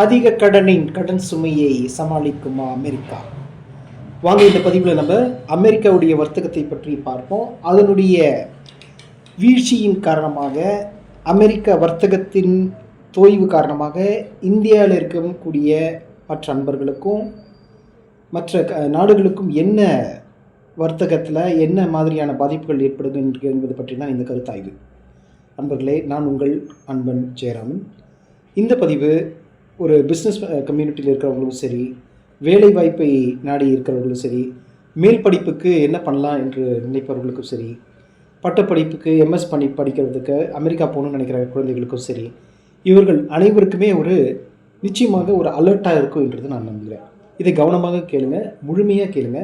அதிக கடன் சுமையை சமாளிக்குமா அமெரிக்கா? வாங்க இந்த பதிவில் நம்ம அமெரிக்காவுடைய வர்த்தகத்தை பற்றி பார்ப்போம். அதனுடைய வீழ்ச்சியின் காரணமாக, அமெரிக்க வர்த்தகத்தின் தொய்வு காரணமாக இந்தியாவில் இருக்கக்கூடிய மற்ற நண்பர்களுக்கும் மற்ற நாடுகளுக்கும் என்ன வர்த்தகத்தில் என்ன மாதிரியான பாதிப்புகள் ஏற்படுது என்பது பற்றி தான் இந்த கருத்தாய்வு. நண்பர்களே, நான் உங்கள் அன்பன் ஜெயராமன். இந்த பதிவு ஒரு பிஸ்னஸ் கம்யூனிட்டியில் இருக்கிறவங்களும் சரி, வேலைவாய்ப்பை நாடி இருக்கிறவர்களும் சரி, மேல் படிப்புக்கு என்ன பண்ணலாம் என்று நினைப்பவர்களுக்கும் சரி, பட்டப்படிப்புக்கு எம்எஸ் பண்ணி படிக்கிறதுக்கு அமெரிக்கா போகணும்னு நினைக்கிற குழந்தைகளுக்கும் சரி, இவர்கள் அனைவருக்குமே நிச்சயமாக ஒரு அலர்ட்டாக இருக்கும் என்றது நான் நம்புகிறேன். இதை கவனமாக கேளுங்க, முழுமையாக கேளுங்க.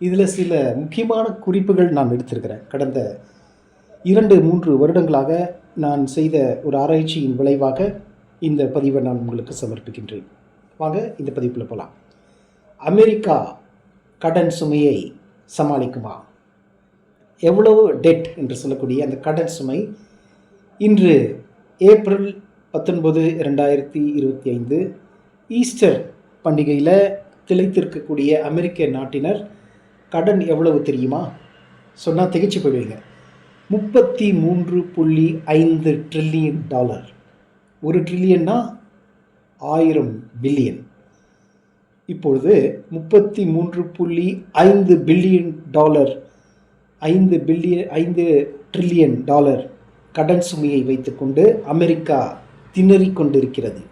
இதில் சில முக்கியமான குறிப்புகள் நான் எடுத்திருக்கிறேன். கடந்த 2-3 வருடங்களாக நான் செய்த ஒரு ஆராய்ச்சியின் விளைவாக இந்த பதிவை நான் உங்களுக்கு சமர்ப்பிக்கின்றேன். வாங்க இந்த பதிவுக்குள்ள போகலாம். அமெரிக்கா கடன் சுமையை சமாளிக்குமா? எவ்வளவு டெட் என்று சொல்லக்கூடிய அந்த கடன் சுமை இன்று ஏப்ரல் 19, 2025 ஈஸ்டர் பண்டிகையில் திளைத்திருக்கக்கூடிய அமெரிக்க நாட்டினர் கடன் எவ்வளவு தெரியுமா? சொன்னால் திகைச்சு போயிடுவீங்க. $33.5 ட்ரில்லியன். 1 ட்ரில்லியன்னா 1000 பில்லியன். இப்பொழுது $33.5 பில்லியன், $5 ட்ரில்லியன் கடன் சுமையை வைத்துக்கொண்டு அமெரிக்கா திணறிக் கொண்டிருக்கிறது.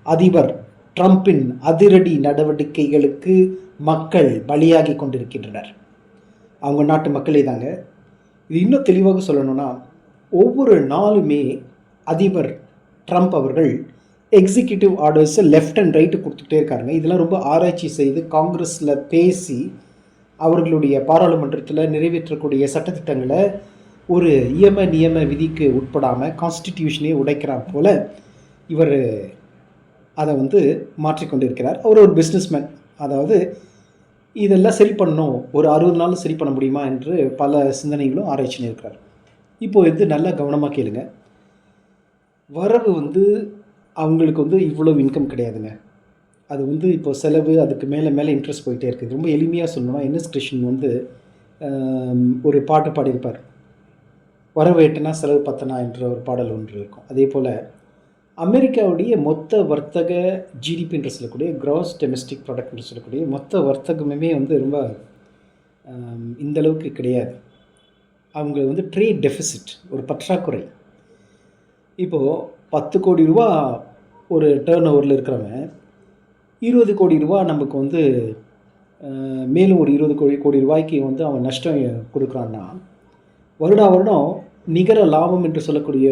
அதிபர் ட்ரம்பின் அதிரடி நடவடிக்கைகளுக்கு மக்கள் பலியாகி கொண்டிருக்கின்றனர். அவங்க நாட்டு மக்களே தாங்க. இது இன்னும் தெளிவாக சொல்லணும்னா, ஒவ்வொரு நாளுமே அதிபர் ட்ரம்ப் அவர்கள் எக்ஸிக்யூட்டிவ் ஆர்டர்ஸை லெஃப்ட் அண்ட் ரைட்டு கொடுத்துக்கிட்டே இருக்காருங்க. இதெல்லாம் ரொம்ப ஆராய்ச்சி செய்து காங்கிரஸில் பேசி அவர்களுடைய பாராளுமன்றத்தில் நிறைவேற்றக்கூடிய சட்டத்திட்டங்களை ஒரு நியம விதிக்கு உட்படாமல் கான்ஸ்டிடியூஷனே உடைக்கிறார் போல் இவர் அதை மாற்றிக்கொண்டிருக்கிறார். அவர் ஒரு பிஸ்னஸ்மேன். அதாவது இதெல்லாம் சரி பண்ணணும், ஒரு 60 நாள் சரி பண்ண முடியுமா என்று பல சிந்தனைகளும் ஆராய்ச்சின்னு இருக்கிறார். இப்போது நல்லா கவனமாக கேளுங்க. வரவு அவங்களுக்கு இவ்வளவு இன்கம் கிடையாதுங்க. அது இப்போ செலவு, அதுக்கு மேலே இன்ட்ரெஸ்ட் போயிட்டே இருக்குது. ரொம்ப எளிமையாக சொல்லணும்னா, என்எஸ் கிருஷ்ணன் ஒரு பாட்டு பாடியிருப்பார். வரவு எட்டுனா செலவு பத்தனா என்ற ஒரு பாடல் ஒன்று இருக்கும். அதே போல் அமெரிக்காவுடைய மொத்த வர்த்தக ஜிடிபி என்று சொல்லக்கூடிய கிராஸ் டொமெஸ்டிக் ப்ராடக்ட் என்று சொல்லக்கூடிய மொத்த வர்த்தகமே ரொம்ப இந்தளவுக்கு கிடையாது. அவங்க ட்ரேட் டெஃபிசிட், ஒரு பற்றாக்குறை. இப்போது 10 கோடி ரூபா ஒரு டேர்ன் ஓவரில் இருக்கிறவன் 20 கோடி ரூபா நமக்கு மேலும் ஒரு 20 கோடி ரூபாய்க்கு அவன் நஷ்டம் கொடுக்குறான்னா, வருடம் நிகர லாபம் என்று சொல்லக்கூடிய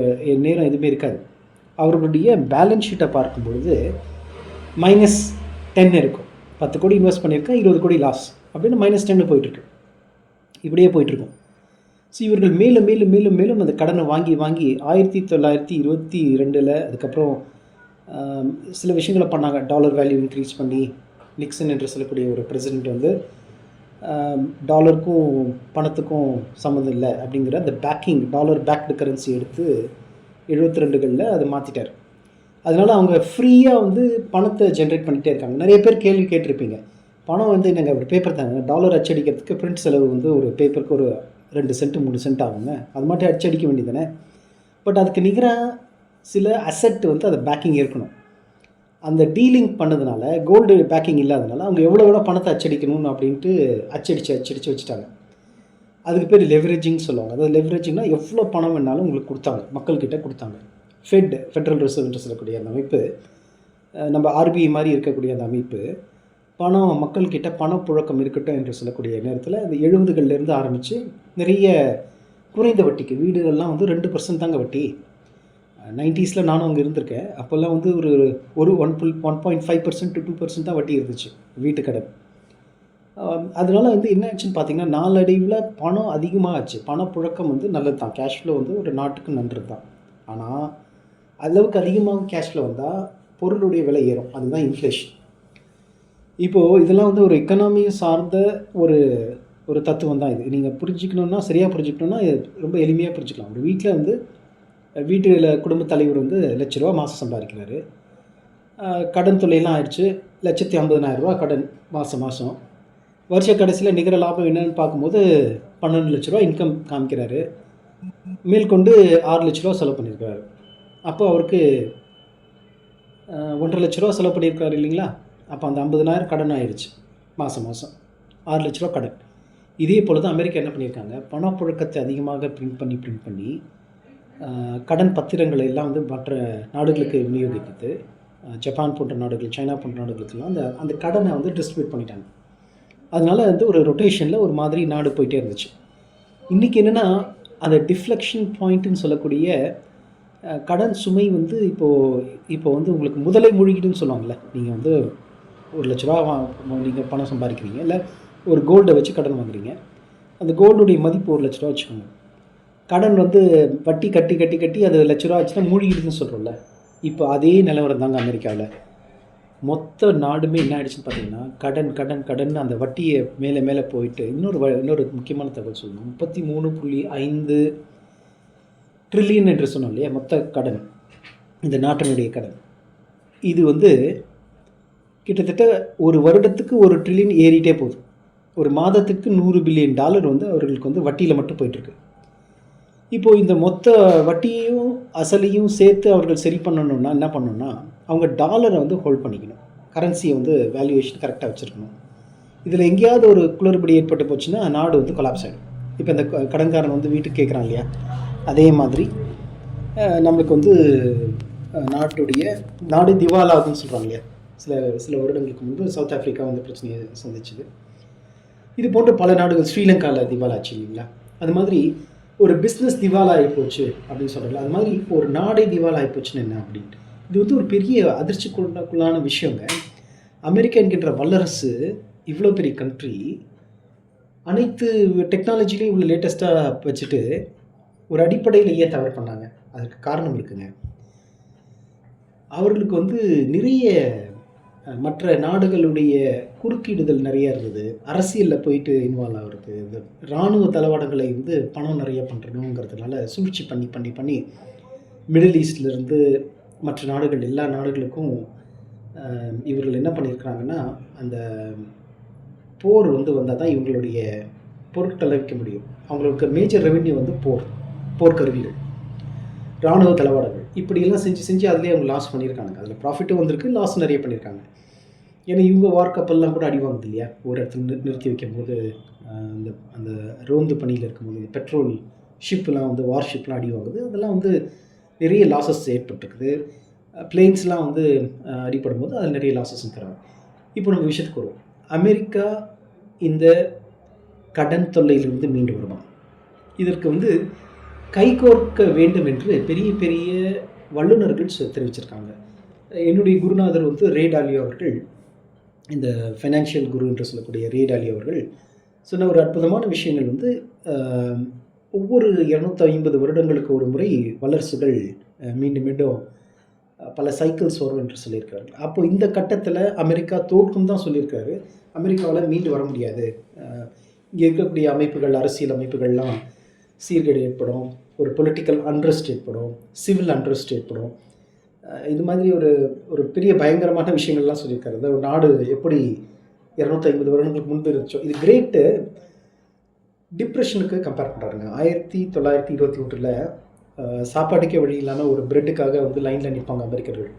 நேரம் எதுவுமே இருக்காது. அவர்களுடைய பேலன்ஸ் ஷீட்டை பார்க்கும்பொழுது -10 இருக்கும். 10 கோடி இன்வெஸ்ட் பண்ணியிருக்கேன், 20 கோடி லாஸ் அப்படின்னு -10 போயிட்டுருக்கு. இப்படியே போயிட்டுருக்கும். ஸோ இவர்கள் மேலும் மேலும் மேலும் மேலும் அந்த கடனை வாங்கி 1922 அதுக்கப்புறம் சில விஷயங்களை பண்ணாங்க. டாலர் வேல்யூ இன்க்ரீஸ் பண்ணி, நிக்சன் என்று சொல்லக்கூடிய ஒரு பிரசிடெண்ட் டாலருக்கும் பணத்துக்கும் சம்மந்தம் இல்லை அப்படிங்கிற அந்த டாலர் பேக்டு கரன்சி எடுத்து 72களில் அதை மாற்றிட்டார். அதனால் அவங்க ஃப்ரீயாக பணத்தை ஜென்ரேட் பண்ணிகிட்டே இருக்காங்க. நிறைய பேர் கேள்வி கேட்டிருப்பீங்க, பணம் என்னங்க ஒரு பேப்பர் தாங்க, டாலர் அச்சடிக்கிறதுக்கு பிரிண்ட் செலவு ஒரு பேப்பருக்கு ஒரு 2 சென்ட் 3 சென்ட் ஆகுங்க, அது மட்டும் அச்சடிக்க வேண்டியதானே. பட் அதுக்கு நிகராக சில அசெட் அதை பேக்கிங் இருக்கணும். அந்த டீலிங் பண்ணதுனால, கோல்டு பேக்கிங் இல்லாதனால அவங்க எவ்வளோ பணத்தை அச்சடிக்கணும்னு அப்படின்ட்டு அச்சடித்து வச்சுட்டாங்க. அதுக்கு பேர் லெவரேஜிங் சொல்லுவாங்க. அதாவது லெவரேஜிங்னா எவ்வளோ பணம் வேணாலும் உங்களுக்கு கொடுத்தாங்க, மக்கள்கிட்ட கொடுத்தாங்க. ஃபெட்ரல் ரிசர்வ் என்று சொல்லக்கூடிய அந்த அமைப்பு, நம்ம ஆர்பிஐ மாதிரி இருக்கக்கூடிய அந்த அமைப்பு, மக்கள்கிட்ட பணப்புழக்கம் இருக்கட்டும் என்று சொல்லக்கூடிய நேரத்தில் இந்த 70களிலேருந்து ஆரம்பித்து நிறைய குறைந்த வட்டிக்கு வீடுகள்லாம் 2% தாங்க வட்டி. 90s நானும் அங்கே இருந்திருக்கேன். அப்போல்லாம் ஒரு 1.5% to 2% தான் வட்டி இருந்துச்சு வீட்டு கடன். அதனால் என்ன ஆச்சுன்னு பார்த்தீங்கன்னா, நாளடைவில் பணம் அதிகமாக ஆச்சு. பணப்புழக்கம் நல்லது தான், கேஷ் ஃப்ளோ ஒரு நாட்டுக்கு நன்று தான். ஆனால் அளவுக்கு அதிகமாக கேஷ் ஃப்ளோ வந்தால் பொருளுடைய விலை ஏறும். அதுதான் இன்ஃப்ளேஷன். இப்போது இதெல்லாம் ஒரு எக்கனாமி சார்ந்த ஒரு தத்துவம் தான் இது. நீங்கள் புரிஞ்சுக்கணுன்னா, சரியாக புரிஞ்சுக்கணுன்னா ரொம்ப எளிமையாக புரிஞ்சுக்கலாம். ஒரு வீட்டில் வீட்டில் குடும்பத் தலைவர் ₹1,00,000 மாதம் சம்பாதிக்கிறாரு. கடன் தொல்லையெல்லாம் ஆயிடுச்சு. 1,50,000 கடன் மாதம் மாதம். வருஷ கடைசியில் நிகர லாபம் என்னன்னு பார்க்கும்போது 12 லட்ச ரூபா இன்கம் காமிக்கிறாரு. மேற்கொண்டு 6 லட்ச ரூபா செலவு பண்ணியிருக்காரு. அப்போ அவருக்கு 1,50,000 லட்ச ரூபா செலவு பண்ணியிருக்காரு இல்லைங்களா? அப்போ அந்த 50,000 கடன் ஆயிடுச்சு மாதம் மாதம். 6 லட்ச ரூபா கடன். இதே போல் தான் அமெரிக்கா என்ன பண்ணியிருக்காங்க, பணப்புழக்கத்தை அதிகமாக பிரிண்ட் பண்ணி கடன் பத்திரங்களை எல்லாம் வந்து மற்ற நாடுகளுக்கு விநியோகிக்குது. ஜப்பான் போன்ற நாடுகள், சைனா போன்ற நாடுகளுக்கெல்லாம் அந்த கடனை வந்து டிஸ்ட்ரிபியூட் பண்ணிட்டாங்க. அதனால் வந்து ஒரு ரொட்டேஷனில் ஒரு மாதிரி நாடு போயிட்டே இருந்துச்சு. இன்றைக்கி என்னென்னா, அந்த டிஃப்ளெக்ஷன் பாயிண்ட்டுன்னு சொல்லக்கூடிய கடன் சுமை வந்து இப்போ வந்து உங்களுக்கு முதலை மூழ்கிடுன்னு சொல்லுவாங்கள்ல. நீங்கள் வந்து 1 லட்ச ரூபா நீங்கள் பணம் சம்பாதிக்கிறீங்க, இல்லை ஒரு கோல்டை வச்சு கடன் வாங்குறீங்க. அந்த கோல்டுடைய மதிப்பு 1 லட்ச ரூபா வச்சுக்கோங்க. கடன் வந்து வட்டி கட்டி கட்டி கட்டி அது 1 லட்ச ரூபா ஆச்சுன்னா மூழ்கிடுதுன்னு சொல்கிறோம்ல. இப்போ அதே நிலவரம் தாங்க அமெரிக்காவில். மொத்த நாடுமே என்ன ஆயிடுச்சுன்னு பார்த்தீங்கன்னா, கடன் கடன் கடன் அந்த வட்டியை மேலே மேலே போயிட்டு இன்னொரு முக்கியமான தகவல் சொல்லணும். 33.5 ட்ரில்லியன் என்று சொன்னோம் இல்லையா, மொத்த கடன், இந்த நாட்டினுடைய கடன். இது வந்து கிட்டத்தட்ட ஒரு வருடத்துக்கு 1 ட்ரில்லியன் ஏறிட்டே போகுது. ஒரு மாதத்துக்கு $100 பில்லியன் வந்து அவர்களுக்கு வந்து வட்டியில் மட்டும் போயிட்டுருக்கு. இப்போது இந்த மொத்த வட்டியையும் அசலையும் சேர்த்து அவர்கள் சரி பண்ணணுன்னா என்ன பண்ணணுன்னா, அவங்க டாலரை வந்து ஹோல்ட் பண்ணிக்கணும். கரன்சியை வந்து வேல்யூவேஷன் கரெக்டாக வச்சுருக்கணும். இதில் எங்கேயாவது ஒரு குளறுபடி ஏற்பட்டு போச்சுன்னா நாடு வந்து கொலாப்ஸ் ஆகிடும். இப்போ இந்த கடன்காரன் வந்து வீட்டுக்கு கேட்குறான் இல்லையா, அதே மாதிரி நம்மளுக்கு வந்து நாடு திவாலாகுன்னு சொல்கிறாங்க இல்லையா. சில வருடங்களுக்கு முன்பு சவுத் ஆஃப்ரிக்கா வந்து பிரச்சனையை சந்திச்சுது. இது போன்ற பல நாடுகள், ஸ்ரீலங்காவில் திவாலாச்சு இல்லைங்களா. அது மாதிரி ஒரு பிஸ்னஸ் திவால் ஆகிப்போச்சு அப்படின்னு சொல்கிறல, அது மாதிரி இப்போ ஒரு நாடே திவால் ஆகிப்போச்சுன்னு என்ன அப்படின்ட்டு. இது வந்து ஒரு பெரிய அதிர்ச்சிக்குள்ளான விஷயங்க. அமெரிக்கா என்கின்ற வல்லரசு, இவ்வளோ பெரிய கண்ட்ரி, அனைத்து டெக்னாலஜிலையும் இவ்வளோ லேட்டஸ்ட்டாக வச்சுட்டு ஒரு அடிப்படையில் ஏன் தவறு பண்ணாங்க? அதுக்கு காரணம் இருக்குங்க. அவர்களுக்கு வந்து நிறைய மற்ற நாடுகளுடைய குறுக்கீடுதல் நிறைய இருந்தது. அரசியலில் போயிட்டு இன்வால்வ் ஆகிறது, இந்த இராணுவ தளவாடங்களை வந்து பணம் நிறைய பண்ணுறணுங்கிறதுனால சூழ்ச்சி பண்ணி மிடில் ஈஸ்ட்லேருந்து மற்ற நாடுகள், எல்லா நாடுகளுக்கும் இவர்கள் என்ன பண்ணியிருக்கிறாங்கன்னா, அந்த போர் வந்து வந்தால் தான் இவங்களுடைய பொருட்களை விற்க முடியும். அவங்களுக்கு மேஜர் ரெவென்யூ வந்து போர்க்கருவிகள், இராணுவ தளவாடங்கள், இப்படியெல்லாம் செஞ்சு அதிலே அவங்க லாஸ் பண்ணியிருக்காங்க. அதில் ப்ராஃபிட்டும் வந்திருக்கு, லாஸ் நிறைய பண்ணியிருக்காங்க. ஏன்னா இவங்க வார் கப்பல்லாம் கூட அடி வாங்குது இல்லையா, ஒரு இடத்துல நிறுத்தி வைக்கும் போது, அந்த ரோந்து பணியில் இருக்கும்போது பெட்ரோல் ஷிப்லாம் வந்து வார் ஷிப்லாம் அடி வாங்குது. அதெல்லாம் வந்து நிறைய லாஸஸ் ஏற்பட்டுருக்குது. பிளேன்ஸ்லாம் வந்து அடிப்படும் போது அதில் நிறைய லாஸஸ் இருக்கிறாங்க. இப்போ நம்ம விஷயத்துக்கு வருவோம். அமெரிக்கா இந்த கடன் தொல்லையிலிருந்து மீண்டு வருமா? இதற்கு வந்து கைகோர்க்க வேண்டும் என்று பெரிய பெரிய வல்லுநர்கள் தெரிவிச்சிருக்காங்க. என்னுடைய குருநாதர் வந்து ரே டாலியோ அவர்கள், இந்த ஃபைனான்ஷியல் குரு என்று சொல்லக்கூடிய ரே டாலியோ அவர்கள் சொன்ன ஒரு அற்புதமான விஷயங்கள் வந்து, ஒவ்வொரு 250 வருடங்களுக்கு ஒரு முறை வல்லரசுகள் மீண்டும் பல சைக்கிள்ஸ் வரும் என்று சொல்லியிருக்காரு. அப்போ இந்த கட்டத்தில் அமெரிக்கா தோற்கும் தான் சொல்லியிருக்காரு. அமெரிக்காவில் மீண்டு வர முடியாது, இங்கே இருக்கக்கூடிய அமைப்புகள், அரசியல் அமைப்புகள்லாம் சீர்கேடு ஏற்படும், ஒரு பொலிட்டிக்கல் அன்ரெஸ்ட் ஏற்படும், சிவில் அன்ரெஸ்ட் ஏற்படும். இது மாதிரி ஒரு பெரிய பயங்கரமான விஷயங்கள்லாம் சொல்லியிருக்காரு. ஒரு நாடு எப்படி 250 வருடங்களுக்கு முன்பு இருந்துச்சோ, இது கிரேட்டு டிப்ரெஷனுக்கு கம்பேர் பண்ணுறாருங்க. 1921 சாப்பாட்டுக்கே வழி இல்லாமல் ஒரு பிரெட்டுக்காக வந்து லைனில் நிற்பாங்க அமெரிக்கர்கள்.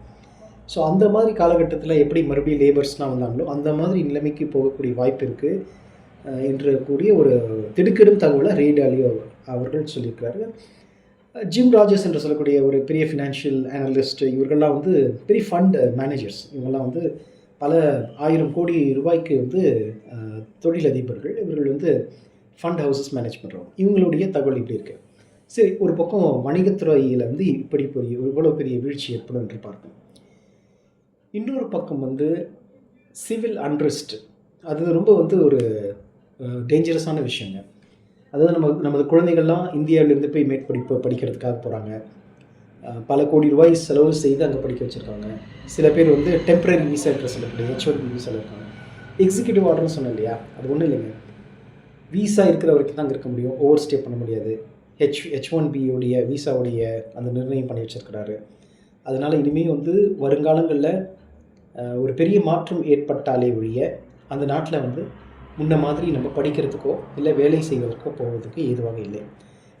ஸோ அந்த மாதிரி காலகட்டத்தில் எப்படி மறுபடியும் லேபர்ஸ்லாம் வந்தாங்களோ அந்த மாதிரி நிலைமைக்கு போகக்கூடிய வாய்ப்பு இருக்குது என்று கூடிய ஒரு திடுக்கிடும் தகவலை ரே டாலியோ அவர்கள் சொல்லியிருக்கிறாரு. ஜிம் ராஜர்ஸ் என்று சொல்லக்கூடிய ஒரு பெரிய ஃபினான்ஷியல் அனலிஸ்ட், இவர்கள்லாம் வந்து பெரிய ஃபண்ட் மேனேஜர்ஸ், இவங்கெல்லாம் வந்து பல 1000 கோடி ரூபாய்க்கு வந்து தொழிலதிபர்கள். இவர்கள் வந்து ஃபண்ட் ஹவுசஸ் மேனேஜ் பண்ணுறோம். இவங்களுடைய தகவல் இப்படி இருக்குது. சரி, ஒரு பக்கம் வணிகத்துறையில் வந்து இவ்வளோ பெரிய வீழ்ச்சி ஏற்படும் என்று பார்ப்போம். இன்னொரு பக்கம் வந்து சிவில் அன்ரெஸ்ட், அது ரொம்ப வந்து ஒரு டேஞ்சரஸான விஷயங்க. அதாவது நமது குழந்தைகள்லாம் இந்தியாவிலேருந்து போய் மேற்படிப்பு படிக்கிறதுக்காக போகிறாங்க. பல கோடி ரூபாய் செலவு செய்து அங்கே படிக்க வச்சுருக்காங்க. சில பேர் வந்து டெம்பரரி வீசா என்று சொல்லக்கூடிய H1B வீசாவில் இருக்காங்க. எக்ஸிக்யூட்டிவ் ஆர்டர்னு சொன்னேன் இல்லையா, அது ஒன்றும் இல்லைங்க. வீசா இருக்கிற வரைக்கும் தான் அங்கே இருக்க முடியும், ஓவர் ஸ்டே பண்ண முடியாது. H1B வீசாவுடைய அந்த நிர்ணயம் பண்ணி வச்சுருக்கிறாரு. அதனால் இனிமேல் வந்து வருங்காலங்களில் ஒரு பெரிய மாற்றம் ஏற்பட்டாலே ஒழிய அந்த நாட்டில் வந்து முன்ன மாதிரி நம்ம படிக்கிறதுக்கோ இல்லை வேலை செய்வதற்கோ போவதற்கு ஏதுவாக இல்லை.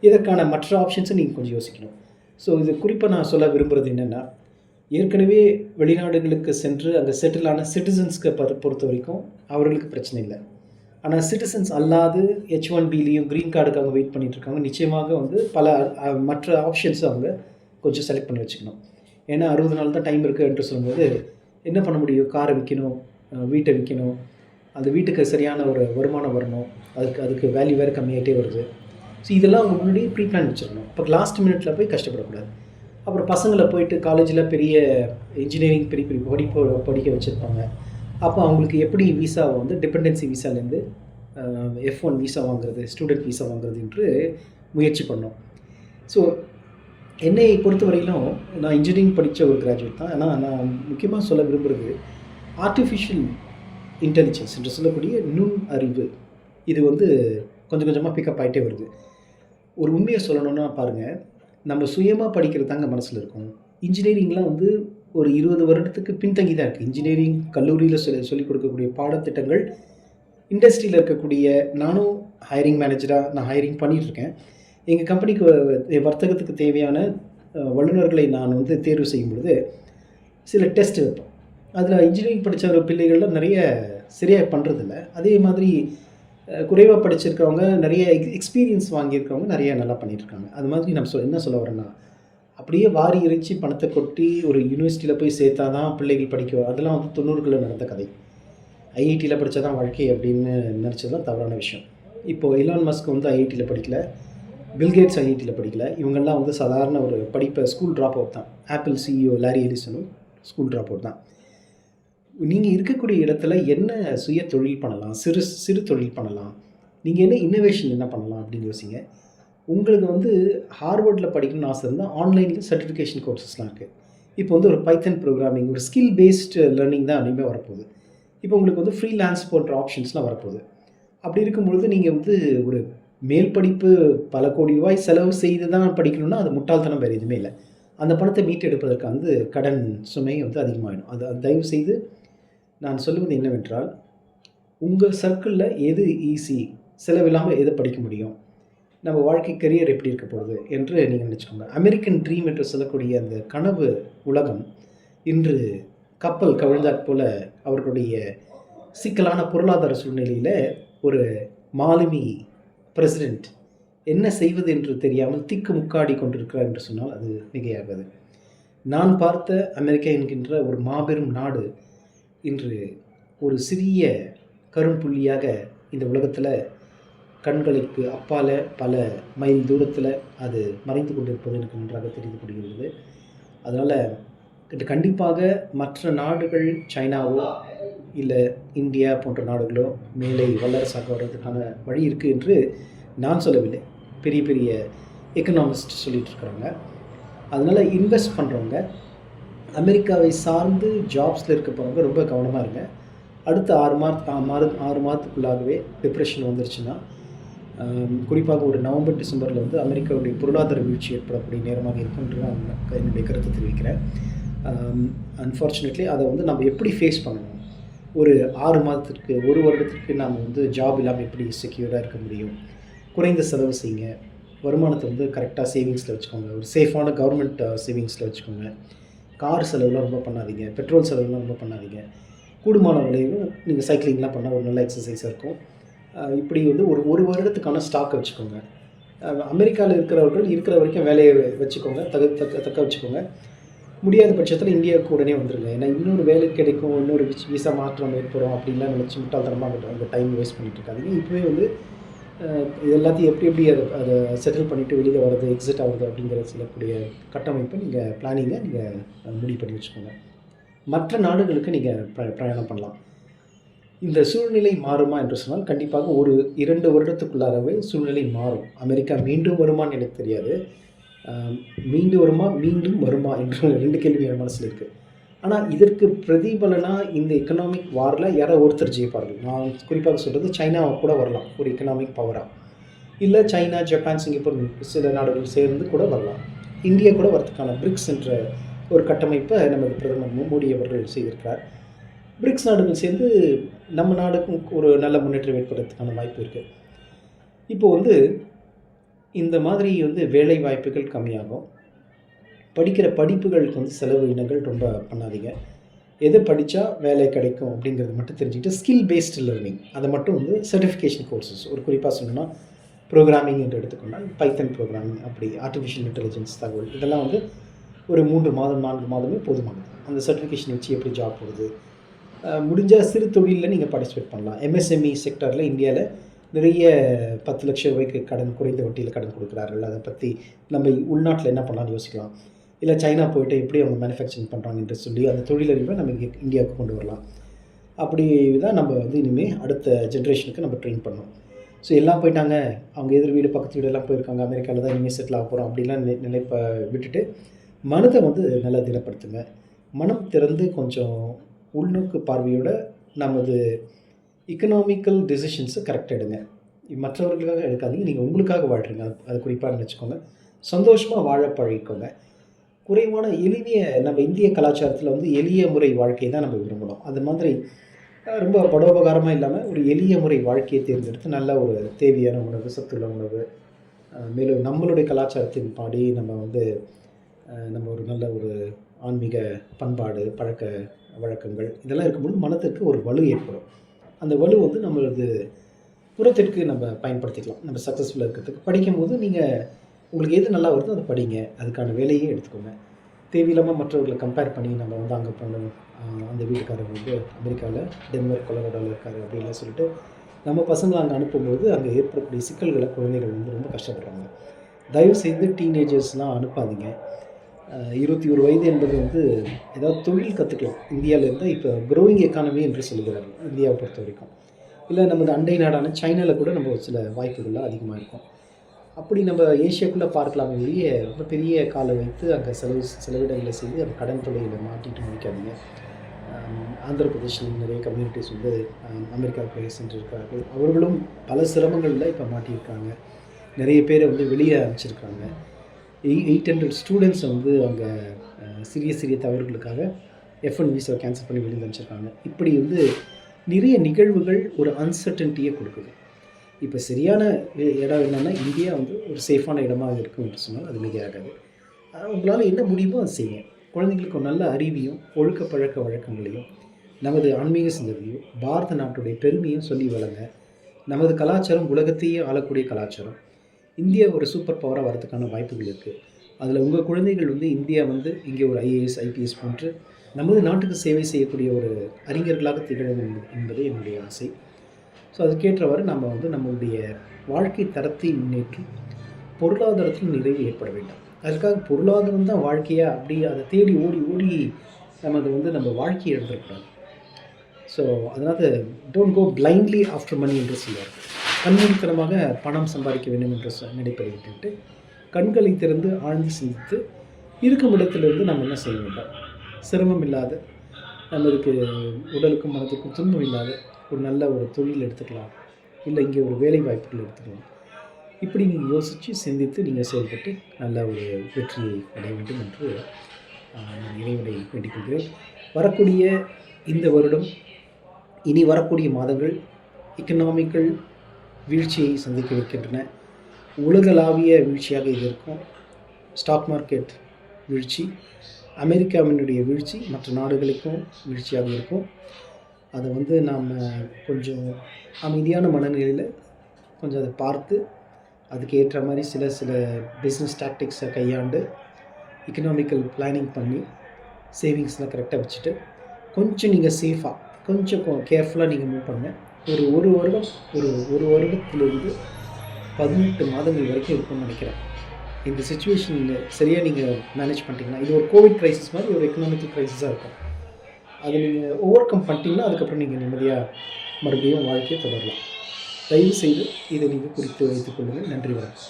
இதற்கான மற்ற ஆப்ஷன்ஸை நீங்கள் கொஞ்சம் யோசிக்கணும். ஸோ இது குறிப்பாக நான் சொல்ல விரும்புகிறது என்னென்னா, ஏற்கனவே வெளிநாடுகளுக்கு சென்று அங்கே செட்டிலான சிட்டிசன்ஸ்க்கு பொறுத்த வரைக்கும் அவர்களுக்கு பிரச்சனை இல்லை. ஆனால் சிட்டிசன்ஸ் அல்லாது H1Bலையும் க்ரீன் கார்டுக்காக வெயிட் பண்ணிகிட்ருக்காங்க. நிச்சயமாக வந்து பல மற்ற ஆப்ஷன்ஸை அவங்க கொஞ்சம் செலக்ட் பண்ணி வச்சுக்கணும். ஏன்னா 60 நாள் தான் டைம் இருக்குது என்று சொல்லும்போது என்ன பண்ண முடியும்? காரை விற்கணும், வீட்டை விற்கணும், அந்த வீட்டுக்கு சரியான ஒரு வருமானம் வரணும், அதுக்கு வேல்யூ வேறு கம்மியாகிட்டே வருது. ஸோ இதெல்லாம் அவங்க முன்னாடியே ப்ரீ பிளான் வச்சிடணும். இப்போ லாஸ்ட் மினிட்ல போய் கஷ்டப்படக்கூடாது. அப்புறம் பசங்களை போயிட்டு காலேஜில் பெரிய இன்ஜினியரிங் பெரிய பெரிய படிக்க வச்சுருப்பாங்க. அப்போ அவங்களுக்கு எப்படி விசாவை வந்து டிபெண்டன்சி விசாலேருந்து F1 விசா வாங்குறது, ஸ்டூடெண்ட் விசா வாங்குறது என்று முயற்சி பண்ணோம். ஸோ என்னை பொறுத்த வரையிலும் நான் இன்ஜினியரிங் படித்த ஒரு கிராஜுவேட் தான். ஆனால் நான் முக்கியமாக சொல்ல விரும்புகிறது ஆர்டிஃபிஷியல் இன்டெலிஜென்ஸ் என்று சொல்லக்கூடிய நுண் அறிவு. இது வந்து கொஞ்சம் கொஞ்சமாக பிக்கப் ஆகிட்டே வருது. ஒரு உண்மையை சொல்லணுன்னா பாருங்கள், நம்ம சுயமாக படிக்கிறது தாங்க மனசில் இருக்கும். இன்ஜினியரிங்லாம் வந்து ஒரு 20 வருடத்துக்கு பின்தங்கி தான் இருக்குது. இன்ஜினியரிங் கல்லூரியில் சொல்லிக் கொடுக்கக்கூடிய பாடத்திட்டங்கள் இண்டஸ்ட்ரியில் இருக்கக்கூடிய, நானும் ஹையரிங் மேனேஜராக நான் ஹையரிங் பண்ணிகிட்ருக்கேன். எங்கள் கம்பெனிக்கு வர்த்தகத்துக்கு தேவையான வல்லுநர்களை நான் வந்து தேர்வு செய்யும் பொழுது சில டெஸ்ட் வைப்போம். அதில் இன்ஜினியரிங் படித்த பிள்ளைகள்லாம் நிறைய சரியாக பண்ணுறதில்ல. அதே மாதிரி குறைவாக படிச்சிருக்கிறவங்க, நிறைய எக்ஸ்பீரியன்ஸ் வாங்கியிருக்கிறவங்க நிறைய நல்லா பண்ணிகிட்ருக்காங்க. அது மாதிரி நம்ம என்ன சொல்ல வரேன்னா, அப்படியே வாரி இறைச்சி பணத்தை கொட்டி ஒரு யூனிவர்சிட்டியில் போய் சேர்த்தா தான் பிள்ளைகள் படிக்கும். அதெல்லாம் வந்து 90களில் நடந்த கதை. ஐஐடியில் படித்தா தான் வாழ்க்கை அப்படின்னு நினச்சது தான் தவறான விஷயம். இப்போது எலான் மஸ்க் வந்து ஐஐடியில் படிக்கல, பில்கேட்ஸ் ஐஐடியில் படிக்கல. இவங்கெல்லாம் வந்து சாதாரண ஒரு படிப்பை ஸ்கூல் ட்ராப் அவுட் தான். ஆப்பிள் சிஇஓ லாரி எலிசனும் ஸ்கூல் ட்ராப் அவுட் தான். நீங்கள் இருக்கக்கூடிய இடத்துல என்ன சுய தொழில் பண்ணலாம், சிறு தொழில் பண்ணலாம், நீங்கள் என்ன இன்னோவேஷன் என்ன பண்ணலாம் அப்படின்னு யோசிங்க. உங்களுக்கு வந்து ஹார்வர்டில் படிக்கணும்னு ஆசை இருந்தால் ஆன்லைனில் சர்டிஃபிகேஷன் கோர்சஸ்லாம் இருக்குது. இப்போ வந்து ஒரு பைத்தன் ப்ரோக்ராமிங், ஒரு ஸ்கில் பேஸ்டு லேர்னிங் தான் இனிமேல் வரப்போகுது. இப்போ உங்களுக்கு வந்து ஃப்ரீலான்ஸ் போன்ற ஆப்ஷன்ஸ்லாம் வரப்போகுது. அப்படி இருக்கும்பொழுது நீங்கள் வந்து ஒரு மேல் படிப்பு பல கோடி ரூபாய் செலவு செய்து தான் படிக்கணும்னா அது முட்டாள்தனம், வேறு எதுவுமே இல்லை. அந்த பணத்தை மீட்டெடுப்பதற்கு வந்து கடன் சுமை வந்து அதிகமாகிடும். அது தயவு செய்து நான் சொல்லுவது என்னவென்றால், உங்கள் சர்க்கிளில் எது ஈஸி, செலவில்லாமல் எதை படிக்க முடியும், நம்ம வாழ்க்கை கரியர் எப்படி இருக்க போகுது என்று நீங்கள் நினச்சிக்கோங்க. அமெரிக்கன் ட்ரீம் என்று சொல்லக்கூடிய அந்த கனவு உலகம் இன்று கப்பல் கவிழ்ந்தாற் போல் அவர்களுடைய சிக்கலான பொருளாதார சூழ்நிலையில் ஒரு மாலுமி பிரசிடெண்ட் என்ன செய்வது என்று தெரியாமல் திக்கு முக்காடி கொண்டிருக்கிறார் என்று சொன்னால் அது மிகையாகாது. நான் பார்த்த அமெரிக்கா என்கின்ற ஒரு மாபெரும் நாடு இன்று ஒரு சிறிய கரும்புள்ளியாக இந்த உலகத்தில் கண்களுக்கு அப்பால் பல மைல் தூரத்தில் அது மறைந்து கொண்டிருப்பது எனக்கு நன்றாக தெரிந்து கொள்கிறது. அதனால் இது கண்டிப்பாக மற்ற நாடுகள், சைனாவோ இல்லை இந்தியா போன்ற நாடுகளோ மேலே வல்லரசாக வர்றதுக்கான வழி இருக்குது என்று நான் சொல்லவில்லை. பெரிய பெரிய எக்கனாமிஸ்ட் சொல்லிகிட்டு இருக்கிறாங்க. அதனால் இன்வெஸ்ட் பண்ணுறவங்க, அமெரிக்காவை சார்ந்து ஜாப்ஸில் இருக்க போகிறவங்க ரொம்ப கவனமாக இருங்க. அடுத்த 6 மாதத்துக்குள்ளாகவே டிப்ரெஷன் வந்துருச்சுன்னா, குறிப்பாக ஒரு நவம்பர் டிசம்பரில் வந்து அமெரிக்காவுடைய பொருளாதார வீழ்ச்சி ஏற்படக்கூடிய நேரமாக இருக்குன்ற நான் என்னுடைய கருத்தை தெரிவிக்கிறேன். அன்ஃபார்ச்சுனேட்லி அதை வந்து நம்ம எப்படி ஃபேஸ் பண்ணணும், ஒரு 6 மாதத்திற்கு 1 வருடத்திற்கு நாம் வந்து ஜாப் இல்லாமல் எப்படி செக்யூராக இருக்க முடியும், குறைந்த செலவு செய்யுங்க, வருமானத்தை வந்து கரெக்டாக சேவிங்ஸில் வச்சுக்கோங்க, ஒரு சேஃபான கவர்மெண்ட் சேவிங்ஸில் வச்சுக்கோங்க, கார் செலவுலாம் ரொம்ப பண்ணாதீங்க, பெட்ரோல் செலவுலாம் ரொம்ப பண்ணாதீங்க, கூடுமான விலையும் நீங்கள் சைக்கிளிங்லாம் பண்ணால் ஒரு நல்ல எக்ஸசைஸாக இருக்கும். இப்படி வந்து ஒரு வருடத்துக்கான ஸ்டாக்கை வச்சுக்கோங்க. அமெரிக்காவில் இருக்கிறவர்கள் இருக்கிற வரைக்கும் வேலையை வச்சுக்கோங்க, தக்க வச்சுக்கோங்க. முடியாத பட்சத்தில் இந்தியாவுக்கு உடனே வந்துடுங்க. ஏன்னா இன்னொரு வேலை கிடைக்கும், இன்னொரு விசா மாற்றம் ஏற்படும் அப்படின்லாம் நினச்சி முட்டாள்தனமாக அவங்க டைம் வேஸ்ட் பண்ணிட்டு இருக்காதிங்க. இப்போவே வந்து இது எல்லாத்தையும் எப்படி அதை செட்டில் பண்ணிவிட்டு வெளியில் வர்றது, எக்ஸிட் ஆகுது அப்படிங்கிற சொல்லக்கூடிய கட்டமைப்பை நீங்கள் பிளானிங்கை நீங்கள் முடிவு பண்ணி வச்சுக்கோங்க. மற்ற நாடுகளுக்கு நீங்கள் பிரயாணம் பண்ணலாம். இந்த சூழ்நிலை மாறுமா என்று சொன்னால் கண்டிப்பாக ஒரு 2 வருடத்துக்குள்ளாகவே சூழ்நிலை மாறும். அமெரிக்கா மீண்டும் வருமானு எனக்கு தெரியாது. மீண்டும் வருமா என்று 2 கேள்வி என் மனசில் இருக்குது. ஆனால் இதற்கு பிரதிபலனாக இந்த எக்கனாமிக் வாரில் யாரோ ஒருத்தர் ஜெயிப்பார்கள். நான் குறிப்பாக சொல்கிறது சைனாவை கூட வரலாம் ஒரு எக்கனாமிக் பவராக. இல்லை சைனா, ஜப்பான், சிங்கப்பூர் சில நாடுகள் சேர்ந்து கூட வரலாம். இந்தியா கூட வரதுக்கான பிரிக்ஸ் என்ற ஒரு கட்டமைப்பை நமது பிரதமர் மோடி அவர்கள் செய்திருக்கிறார். பிரிக்ஸ் நாடுகள் சேர்ந்து நம்ம நாடுக்கும் ஒரு நல்ல முன்னேற்றம் ஏற்படுறதுக்கான வாய்ப்பு இருக்குது. இப்போ வந்து இந்த மாதிரி வந்து வேலை வாய்ப்புகள் கம்மியாகும். படிக்கிற படிப்புகளுக்கு வந்து செலவு இனங்கள் ரொம்ப பண்ணாதீங்க. எது படித்தா வேலை கிடைக்கும் அப்படிங்கிறது மட்டும் தெரிஞ்சுக்கிட்டு ஸ்கில் பேஸ்டு லேர்னிங் அதை மட்டும் வந்து சர்டிஃபிகேஷன் கோர்சஸ் ஒரு குறிப்பாக சொல்லணும்னா ப்ரோக்ராமிங் என்று எடுத்துக்கொண்டால் பைத்தன் ப்ரோக்ராமிங், அப்படி ஆர்டிஃபிஷியல் இன்டெலிஜென்ஸ் தகவல், இதெல்லாம் வந்து ஒரு 3 மாதம் 4 மாதமே போதுமானது. அந்த சர்டிஃபிகேஷன் வச்சு எப்படி ஜாப் போகுது, முடிஞ்சால் சிறு தொழிலில் நீங்கள் பார்ட்டிசிபேட் பண்ணலாம். எம்எஸ்எம்இ செக்டரில் இந்தியாவில் நிறைய 10 லட்சம் ரூபாய்க்கு கடன், குறைந்த வட்டியில் கடன் கொடுக்குறார்கள். அதை பற்றி நம்ம உள்நாட்டில் என்ன பண்ணலாம்னு யோசிக்கலாம். இல்லை சைனா போய்ட்டு எப்படி அவங்க மேனுஃபேக்சரிங் பண்ணுறாங்கன்ற சொல்லி அந்த தொழிலறிவை நம்ம இந்தியாவுக்கு கொண்டு வரலாம். அப்படி தான் நம்ம வந்து இனிமேல் அடுத்த ஜென்ரேஷனுக்கு நம்ம ட்ரெயின் பண்ணோம். ஸோ எல்லாம் போயிட்டாங்க, அவங்க எதிர் வீடு பக்கத்து வீடு எல்லாம் போயிருக்காங்க, அமெரிக்காவில் தான் இனிமேல் செட்டில் ஆக போகிறோம் அப்படிலாம் நினைப்பை விட்டுட்டு மனதை வந்து நல்லா திடப்படுத்துங்க. மனம் திறந்து கொஞ்சம் உள்நோக்கு பார்வையோட நமது எக்கனாமிக்கல் டெசிஷன்ஸை கரெக்டாக எடுங்க. மற்றவர்களுக்காக எடுக்காதீங்க, நீங்கள் உங்களுக்காக வாழ்கிறீங்க, அது குறிப்பாக நினச்சிக்கோங்க. சந்தோஷமாக வாழ பழகிக்கோங்க. குறைவான எளிய நம்ம இந்திய கலாச்சாரத்தில் வந்து எளிய முறை வாழ்க்கையை தான் நம்ம விரும்பணும். அது மாதிரி ரொம்ப படோபகாரமாக இல்லாமல் ஒரு எளிய முறை வாழ்க்கையை தேர்ந்தெடுத்து நல்ல ஒரு தேவையான உணவு, சத்துள்ள உணவு, மேலும் நம்மளுடைய கலாச்சாரத்தின் பாடி நம்ம வந்து நம்ம ஒரு நல்ல ஒரு ஆன்மீக பண்பாடு, பழக்க வழக்கங்கள் இதெல்லாம் இருக்கும்போது மனத்திற்கு ஒரு வலு ஏற்படும். அந்த வலு வந்து நம்மளது புறத்திற்கு நம்ம பயன்படுத்திக்கலாம். நம்ம சக்ஸஸ்ஃபுல்லாக இருக்கிறதுக்கு படிக்கும்போது நீங்கள் உங்களுக்கு எது நல்லா வருதோ அதை படிங்க, அதுக்கான வேலையும் எடுத்துக்கோங்க. தேவையில்லாமல் மற்றவர்களை கம்பேர் பண்ணி நம்ம வந்து அங்கே போகணும், அந்த வீட்டுக்காரர் வந்து அமெரிக்காவில் டென்வர் கொலராடோவில் இருக்கார் அப்படின்லாம் சொல்லிட்டு நம்ம பசங்களை அங்கே அனுப்பும்போது அங்கே ஏற்படக்கூடிய சிக்கல்களை குழந்தைகள் வந்து ரொம்ப கஷ்டப்படுறாங்க. தயவுசெய்து டீனேஜர்ஸ்லாம் அனுப்பாதீங்க. 21 வயது என்பது வந்து ஏதாவது தொழில் கற்றுக்கலாம். இந்தியாவில் இருந்தால் இப்போ க்ரோயிங் எக்கானமி என்று சொல்லுகிறார்கள் இந்தியாவை பொறுத்த வரைக்கும். இல்லை நமது அண்டை நாடான சைனாவில் கூட நம்ம சில வாய்ப்புகள்லாம் அதிகமாக இருக்கும். அப்படி நம்ம ஏஷியாக்குள்ளே பார்க்கலாமே ஒழிய ரொம்ப பெரிய காலை வைத்து அங்கே செலவிடங்களை செய்து அந்த கடன் தொழிலை மாட்டிட்டு முடிக்காதீங்க. ஆந்திர பிரதேசில் நிறைய கம்யூனிட்டிஸ் வந்து அமெரிக்காவுக்கு சென்றிருக்கிறார்கள். அவர்களும் பல சிரமங்களில் இப்போ மாட்டியிருக்காங்க. நிறைய பேரை வந்து வெளியே அனுப்பிச்சிருக்காங்க. 800 ஸ்டூடெண்ட்ஸை வந்து அங்கே சிறிய தவறுகளுக்காக F1 விசாவை கேன்சல் பண்ணி வெளியில் அனுப்பிச்சிருக்காங்க. இப்படி வந்து நிறைய நிகழ்வுகள் ஒரு அன்சர்டன்ட்டியை கொடுக்குது. இப்போ சரியான இடம் என்னென்னா இந்தியா வந்து ஒரு சேஃபான இடமாக இருக்கும் என்று சொன்னால் அது மிகையாகாது. உங்களால் என்ன முடியுமோ அதை செய்யுங்க. குழந்தைங்களுக்கு ஒரு நல்ல அறிவியும் ஒழுக்க பழக்க வழக்கங்களையும் நமது ஆன்மீக சிந்தனையும் பாரத நாட்டுடைய பெருமையும் சொல்லி வளங்க. நமது கலாச்சாரம் உலகத்தையே ஆளக்கூடிய கலாச்சாரம். இந்தியா ஒரு சூப்பர் பவராக வரதுக்கான வாய்ப்புகள் இருக்குது. அதில் உங்கள் குழந்தைகள் வந்து இந்தியா வந்து இங்கே ஒரு IAS IPS போன்று நமது நாட்டுக்கு சேவை செய்யக்கூடிய ஒரு அறிஞர்களாக திகழும் என்பதே என்னுடைய ஆசை. ஸோ அதுக்கேற்றவாறு நம்ம வந்து நம்மளுடைய வாழ்க்கை தரத்தை முன்னேற்றி பொருளாதாரத்தில் நிறைவு ஏற்பட வேண்டும். அதுக்காக பொருளாதாரம் தான் வாழ்க்கையாக அப்படி அதை தேடி ஓடி நம்ம அதை வந்து நம்ம வாழ்க்கையை எழுதக்கூடாது. ஸோ அதனால் டோன்ட் கோ பிளைண்ட்லி ஆஃப்டர் மணி என்று சொல்வார். கண்மூடித்தனமாக பணம் சம்பாதிக்க வேண்டும் என்று நினைப்பதை விட்டுவிட்டு கண்களை திறந்து ஆழ்ந்து சிந்தித்து இருக்கும் இடத்திலிருந்து நம்ம என்ன செய்ய வேண்டாம், சிரமம் இல்லாத நம்மளுக்கு உடலுக்கும் மனதுக்கும் துன்பம் இல்லாத ஒரு நல்ல ஒரு தொழில் எடுத்துக்கலாம், இல்லை இங்கே ஒரு வேலை வாய்ப்புகள் எடுத்துக்கலாம். இப்படி நீங்கள் யோசித்து சிந்தித்து நீங்கள் செயல்பட்டு நல்ல ஒரு வெற்றியை அடைய வேண்டும் என்று நான் இறைவனை வேண்டிக் கொள்கிறேன். வரக்கூடிய இந்த வருடம் இனி வரக்கூடிய மாதங்கள் எக்கனாமிக்கல் வீழ்ச்சியை சந்திக்க இருக்கின்றன. உலகளாவிய வீழ்ச்சியாக இது இருக்கும். ஸ்டாக் மார்க்கெட் வீழ்ச்சி, அமெரிக்காவினுடைய வீழ்ச்சி மற்ற நாடுகளுக்கும் வீழ்ச்சியாக இருக்கும். அதை வந்து நாம் கொஞ்சம் அமைதியான மனநிலையில் கொஞ்சம் அதை பார்த்து அதுக்கு ஏற்ற மாதிரி சில பிஸ்னஸ் டாக்டிக்ஸை கையாண்டு எக்கனாமிக்கல் பிளானிங் பண்ணி சேவிங்ஸ்லாம் கரெக்டாக வச்சுட்டு கொஞ்சம் நீங்கள் சேஃபாக கொஞ்சம் கேர்ஃபுல்லாக நீங்கள் மூவ் பண்ணுங்கள். ஒரு வருடத்திலிருந்து 18 மாதங்கள் வரைக்கும் இருக்கும்னு நினைக்கிறேன். இந்த சுச்சுவேஷனில் சரியாக நீங்கள் மேனேஜ் பண்ணிட்டீங்கன்னா இது ஒரு கோவிட் க்ரைசிஸ் மாதிரி ஒரு எக்கனாமிக்கல் க்ரைசிஸாக இருக்கும். அதை நீங்கள் ஓவர் கம் பண்ணிட்டீங்கன்னா அதுக்கப்புறம் நீங்கள் நிம்மதியாக மறுபடியும் வாழ்க்கையை தொடரலாம். தயவு செய்து இதை நீங்கள் குறித்து வைத்துக் கொள்ளுங்கள். நன்றி, வணக்கம்.